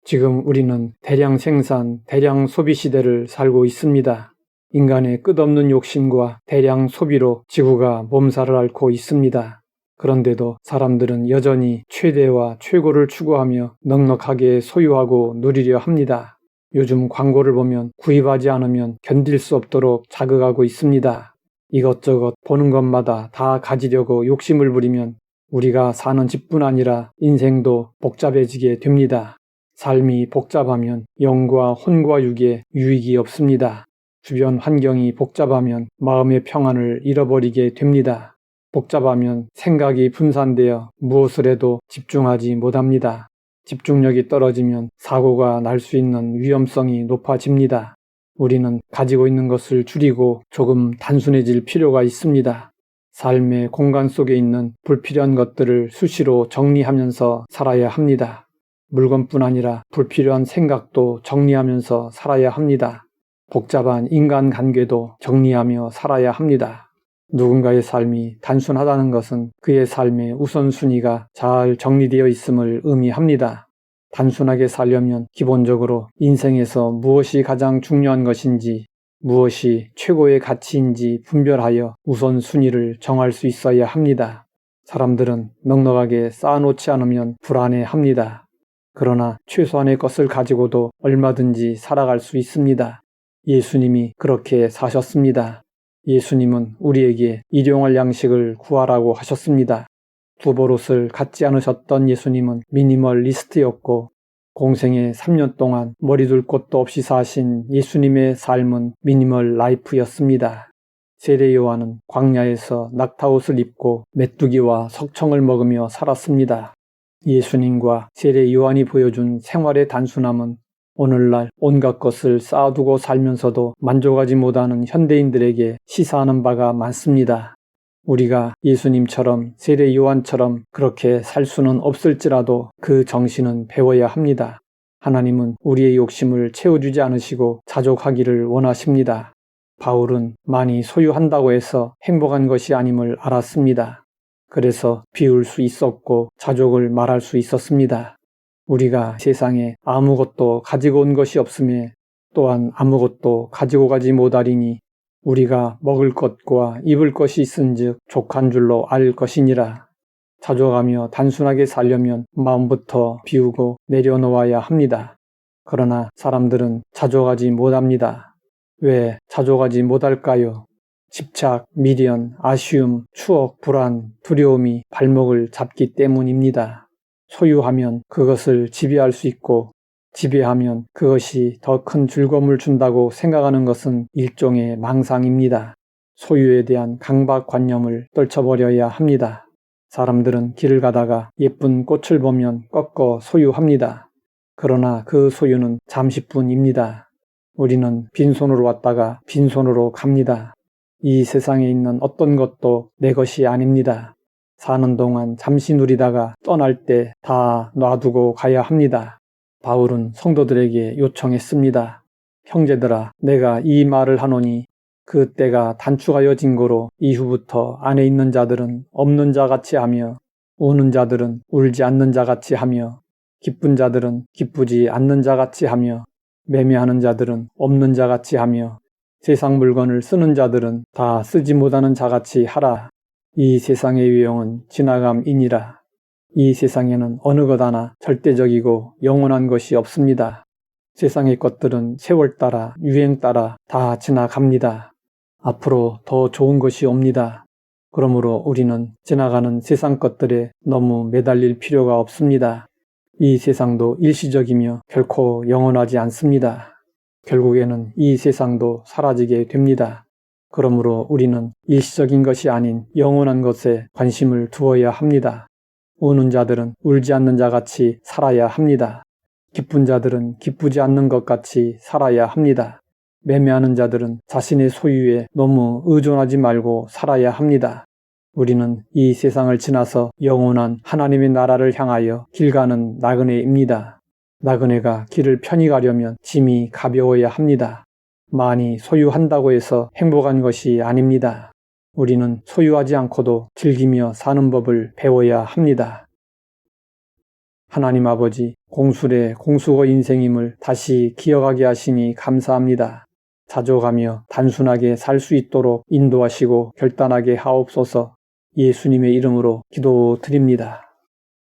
지금 우리는 대량 생산, 대량 소비 시대를 살고 있습니다. 인간의 끝없는 욕심과 대량 소비로 지구가 몸살을 앓고 있습니다. 그런데도 사람들은 여전히 최대와 최고를 추구하며 넉넉하게 소유하고 누리려 합니다. 요즘 광고를 보면 구입하지 않으면 견딜 수 없도록 자극하고 있습니다. 이것저것 보는 것마다 다 가지려고 욕심을 부리면 우리가 사는 집뿐 아니라 인생도 복잡해지게 됩니다. 삶이 복잡하면 영과 혼과 육에 유익이 없습니다. 주변 환경이 복잡하면 마음의 평안을 잃어버리게 됩니다. 복잡하면 생각이 분산되어 무엇을 해도 집중하지 못합니다. 집중력이 떨어지면 사고가 날 수 있는 위험성이 높아집니다. 우리는 가지고 있는 것을 줄이고 조금 단순해질 필요가 있습니다. 삶의 공간 속에 있는 불필요한 것들을 수시로 정리하면서 살아야 합니다. 물건뿐 아니라 불필요한 생각도 정리하면서 살아야 합니다. 복잡한 인간관계도 정리하며 살아야 합니다. 누군가의 삶이 단순하다는 것은 그의 삶의 우선순위가 잘 정리되어 있음을 의미합니다. 단순하게 살려면 기본적으로 인생에서 무엇이 가장 중요한 것인지, 무엇이 최고의 가치인지 분별하여 우선순위를 정할 수 있어야 합니다. 사람들은 넉넉하게 쌓아놓지 않으면 불안해합니다. 그러나 최소한의 것을 가지고도 얼마든지 살아갈 수 있습니다. 예수님이 그렇게 사셨습니다. 예수님은 우리에게 일용할 양식을 구하라고 하셨습니다. 두 버릇을 갖지 않으셨던 예수님은 미니멀리스트였고 공생애 3년 동안 머리 둘 곳도 없이 사신 예수님의 삶은 미니멀 라이프였습니다. 세례 요한은 광야에서 낙타옷을 입고 메뚜기와 석청을 먹으며 살았습니다. 예수님과 세례 요한이 보여준 생활의 단순함은 오늘날 온갖 것을 쌓아두고 살면서도 만족하지 못하는 현대인들에게 시사하는 바가 많습니다. 우리가 예수님처럼 세례 요한처럼 그렇게 살 수는 없을지라도 그 정신은 배워야 합니다. 하나님은 우리의 욕심을 채워주지 않으시고 자족하기를 원하십니다. 바울은 많이 소유한다고 해서 행복한 것이 아님을 알았습니다. 그래서 비울 수 있었고 자족을 말할 수 있었습니다. 우리가 세상에 아무것도 가지고 온 것이 없음에 또한 아무것도 가지고 가지 못하리니 우리가 먹을 것과 입을 것이 있은즉 족한 줄로 알 것이니라. 자족하며 단순하게 살려면 마음부터 비우고 내려놓아야 합니다. 그러나 사람들은 자족하지 못합니다. 왜 자족하지 못할까요? 집착, 미련, 아쉬움, 추억, 불안, 두려움이 발목을 잡기 때문입니다. 소유하면 그것을 지배할 수 있고 지배하면 그것이 더 큰 즐거움을 준다고 생각하는 것은 일종의 망상입니다. 소유에 대한 강박관념을 떨쳐버려야 합니다. 사람들은 길을 가다가 예쁜 꽃을 보면 꺾어 소유합니다. 그러나 그 소유는 잠시뿐입니다. 우리는 빈손으로 왔다가 빈손으로 갑니다. 이 세상에 있는 어떤 것도 내 것이 아닙니다. 사는 동안 잠시 누리다가 떠날 때 다 놔두고 가야 합니다. 바울은 성도들에게 요청했습니다. 형제들아, 내가 이 말을 하노니 그 때가 단축하여진 고로 이후부터 안에 있는 자들은 없는 자같이 하며 우는 자들은 울지 않는 자같이 하며 기쁜 자들은 기쁘지 않는 자같이 하며 매매하는 자들은 없는 자같이 하며 세상 물건을 쓰는 자들은 다 쓰지 못하는 자같이 하라. 이 세상의 유형은 지나감이니라. 이 세상에는 어느 것 하나 절대적이고 영원한 것이 없습니다. 세상의 것들은 세월 따라 유행 따라 다 지나갑니다. 앞으로 더 좋은 것이 옵니다. 그러므로 우리는 지나가는 세상 것들에 너무 매달릴 필요가 없습니다. 이 세상도 일시적이며 결코 영원하지 않습니다. 결국에는 이 세상도 사라지게 됩니다. 그러므로 우리는 일시적인 것이 아닌 영원한 것에 관심을 두어야 합니다. 우는 자들은 울지 않는 자같이 살아야 합니다. 기쁜 자들은 기쁘지 않는 것 같이 살아야 합니다. 매매하는 자들은 자신의 소유에 너무 의존하지 말고 살아야 합니다. 우리는 이 세상을 지나서 영원한 하나님의 나라를 향하여 길 가는 나그네입니다. 나그네가 길을 편히 가려면 짐이 가벼워야 합니다. 많이 소유한다고 해서 행복한 것이 아닙니다. 우리는 소유하지 않고도 즐기며 사는 법을 배워야 합니다. 하나님 아버지, 공술의 공수거 인생임을 다시 기억하게 하시니 감사합니다. 자족하며 단순하게 살 수 있도록 인도하시고 결단하게 하옵소서. 예수님의 이름으로 기도드립니다.